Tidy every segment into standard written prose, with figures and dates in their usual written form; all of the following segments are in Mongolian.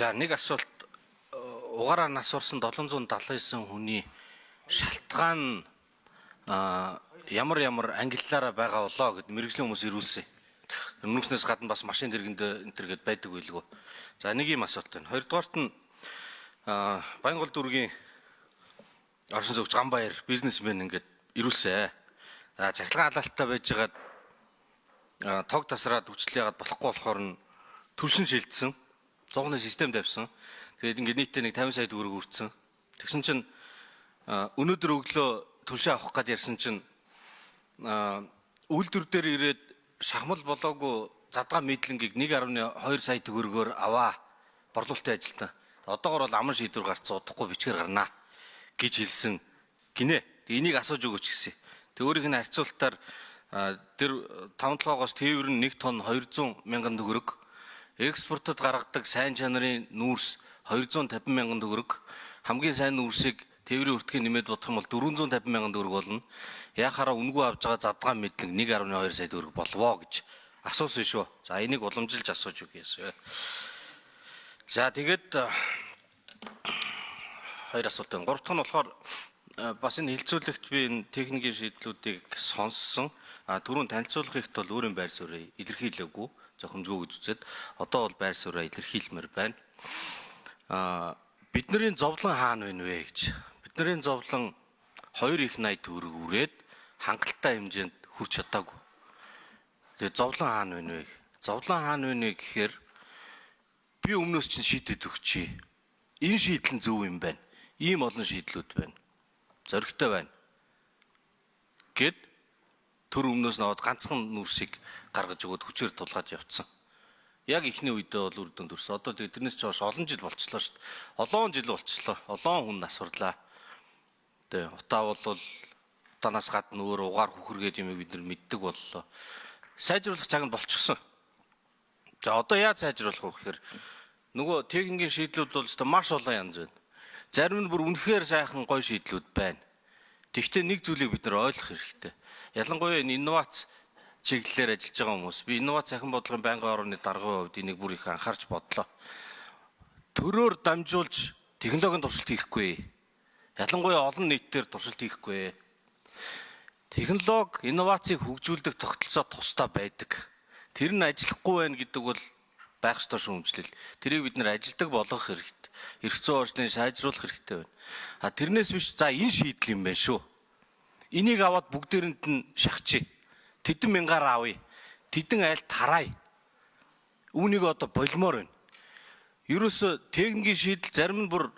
За нэг асуулт угаараа нас орсон 779 хүний шалтгаан ямар ангиллаараа байгаа болоо гэд мэрэгжлийн хүмүүс ирүүлсэн. Өмнөөснөөс гадна бас машин дэргэнд энтергээд байдаг байлгүй. За нэг юм асуулт байна. Хоёрдугаарт нь Баянгол дүүргийн оршин суугч Ганбаяр бизнесмен ингээд ирүүлсэн. За цахилгаан халаалттай байжгаад тог тасраад хүчлээ яагаад болохгүй болохоор нь түлшин шилжсэн. Цогны систем тавьсан. Тэгээд ингээд нийтдээ нэг 50 сая төгрөг үрцэн. Тэгсэн чинь өнөөдөр өглөө түлшин авах гээд ярьсан чинь үйлдвэр дээр ирээд шахмал болоогүй задгаа мэдлэнгийг 1.2 сая төгрөгөөр аваа борлуулалтын ажилтнаа. Одоогоор бол аман шийдвэр гарцсан удахгүй бичгээр гарнаа гэж хэлсэн гинэ. Энийг асууж өгөөч гэсэн. Тэг өөрийнх нь харьцуултаар тэр 5 толгоогоос тээвэр нь 1 тонн 200 мянган төгрөг, экспортод гаргадаг сайн чанарын нүүрс 250 мянган төгрөг, хамгийн сайн нүүрсийг тээврийн өртгийг нэмээд бодох юм бол 450 мянган төгрөг болно. Яхаараа үнгүй авж байгаа задгаа мэдлэг 1.2 сая төгрөг болвоо гэж асуусан шүү. За энийг уламжилж асууж өгье. За тэгээд хоёр асуулт байна. Гурав дахь нь болохоор бас энэ хилцүүлэгт би энэ техникийн шийдлүүдийг сонссон. Түрүүн танилцуулгын ихт бол өөрийн байр суурийг илэрхийлээгүй, зохимжгүй гэж үзээд одоо бол байр сууриа илэрхийлмээр байна. Бидний зовлон хаана байна вэ гэж. Бидний зовлон 2.80 төгрөг үрээд хангалттай хэмжээнд хүрч чадаагүй. Тэгээд зовлон хаана байна вэ? Зовлон хаана байна гэхээр би өмнөөс чинь шийдэд өгчий. Энэ шийдэл нь зөв юм байна. Ийм олон шийдлүүд байна. Зоригтой байна. Гэд төр өмнөөс наваад ганцхан нүрсийг гаргаж өгөөд хүчээр тулгаад явцсан. Яг ихний үедээ бол үр дүнд төрсөн. Одоо тэрнээс ч хойш олон жил болчихлоо шүү дээ. Олон жил болчихлоо. Олон хүн насварлаа. Тэгээ утаа бол утаанаас гадна өөр угаар хүхэргээд юм бид нар мэддэг боллоо. Сайжруулах цаг нь болчихсон. За одоо яаж сайжруулах вэ гэхээр нөгөө техникийн шийдлүүд бол маш олон янз байна. Зарим нь бүр үнэхээр сайхан гоё шийдлүүд байна. Тэгвэл нэг зүйлийг бид нар ойлгох хэрэгтэй. Ялангуяа энэ инновац чиглэлээр ажиллаж байгаа хүмүүс. Би инновац ахин бодлогын байнгын орны даргын хувьд энийг бүр их анхаарч бодлоо. Төрөөр дамжуулж технологийн туршилт хийхгүй. Ялангуяа олон нийтээр туршилт хийхгүй. Технологи инновацийг хөгжүүлдэг тогтолцоо тусдаа байдаг. Тэр нь ажиллахгүй байна гэдэг бол байх ёстой шүүмжлэл. Тэрийг бид нэр ажилдаг болгох хэрэгтэй. Эрх зүйн орчныг сайжруулах хэрэгтэй байна. Тэрнээс биш за энэ шийдэл юм байна шүү. Энийг аваад бүгдээрэнд нь шахчих. Тэдэн мянгаар авъя. Тэдэн айлд хараа. Үүнийг одоо болмоор байна. Ерөөсө техникийн шийдэл зарим нь бүр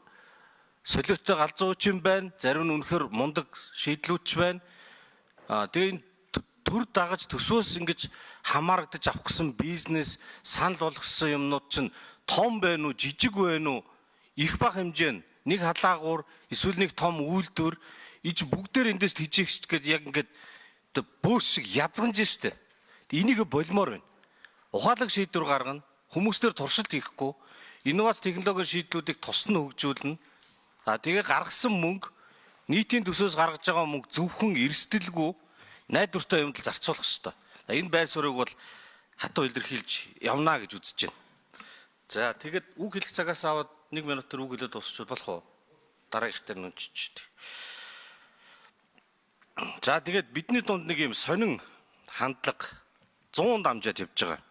солиотой галзууч юм байна. Зарим нь үнэхээр мундаг шийдлүүд ч байна. Тэгээ энэ төр дагаж төсвөөс ингэж хамаарагдаж авах гэсэн бизнес санал болгосон юмнууд чинь том байна уу, жижиг байна уу, их бага хэмжээ нь нэг халаагуур эсвэл нэг том үйлдвэр иж бүгдээр эндээс тижээгч гэдэг яг ингээд бөөс шиг язганж штэ. Энийг болмоор байна. Ухаалаг шийдвэр гаргана, хүмүүстээр туршилт хийхгүй, инновац технологийн шийдлүүдийг тусна хөгжүүлнэ. Тэгээ гаргасан мөнгө нийтийн төсөөс гаргаж байгаа мөнгө зөвхөн эрсдэлгүй найдвартай юмд зарцуулах ёстой. Энэ байр суурийг бол хатуу илэрхийлж явна гэж үзэж байна. За тэгэд үг хэлэх цагаас аваад 1 минутаар үг хэлээд дуусчихвол болох уу? Дараагийнх дээр нүнчиж. За тэгээд бидний дунд нэг юм сонин хандлага 100 дамжаад явж байгаа.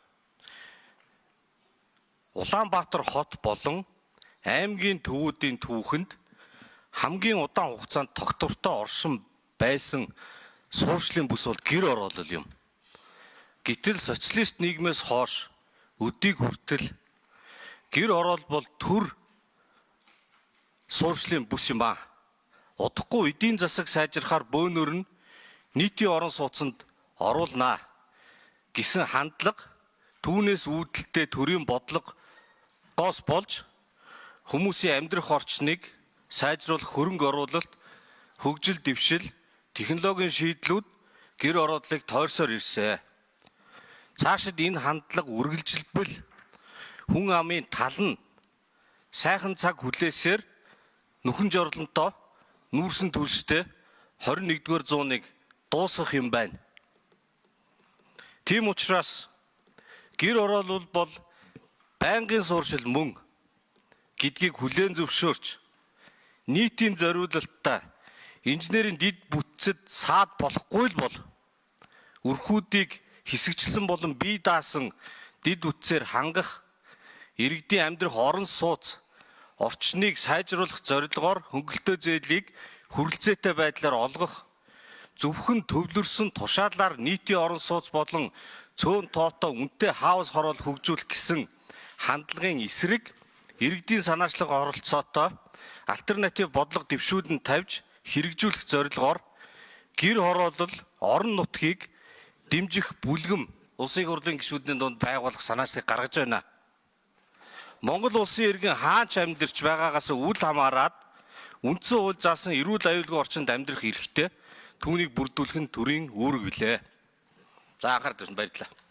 Улаанбаатар хот болон аймгийн төвүүдийн түүхэнд хамгийн удаан хугацаанд тогтвортой оршин байсан суурьшлийн бүс бол гэр ороолол юм. Гэтэл социалист нийгмээс хойш өдийг хүртэл гэр ороол бол төр суурьшлийн бүс юм аа. Удахгүй эдийн засаг сайжрахаар бөөнөр нь нийтийн орон сууцнд оруулнаа гэсэн хандлага түүнээс үүдэлтэй төрийн бодлогоос болж хүмүүсийн амьдрах орчныг сайжруулах хөрөнгө оруулалт, хөгжил дэвшил, технологийн шийдлүүд гэр ороодлыг тойрсоор ирсэн. Цаашид энэ хандлага үргэлжилбэл хүн амын тал нь сайхан цаг хүлээсээр нүхэн жорлонтой нүүрсэн түлштэй 21-р зууныг дуусгах юм байна. Тийм учраас гэр ороолол бол байнгын суурьшил мөн гэдгийг хүлээн зөвшөөрч нийтийн зориулалтаа инженерийн дид бүтцэд саад болохгүй л бол өрхүүдийг хэсэгчилсэн болон бие даасан дид бүтцээр хангах иргэдийн амьдрах орон сууц орчныг сайжруулах зорилгоор хөнгөлөлтөө зээлийг хүрэлцээтэй байдлаар олгох зөвхөн төвлөрсөн тушаалаар нийтийн орон сууц болон цөөн тоотой үнэтэй хаус хороол хөгжүүлэх гэсэн хандлагын эсрэг иргэдийн санаачлага оролцоотой альтернатив бодлого дэвшүүлэн тавьж хэрэгжүүлэх зорилгоор гэр хороолол орон нутгийг дэмжих бүлгэм улсын хурлын гишүүдийн дунд байгуулах санаачлалыг гаргаж байна. Монгол улсын иргэн хаач амьдарч байгаагаас үл хамааран үндсэн хууль заасан эрүүл аюулгүй орчинд амьдрах эрхтэй түүнийг бүрдүүлэх нь төрийн үүрэг билээ. За анхаарал тавьсан баярлалаа.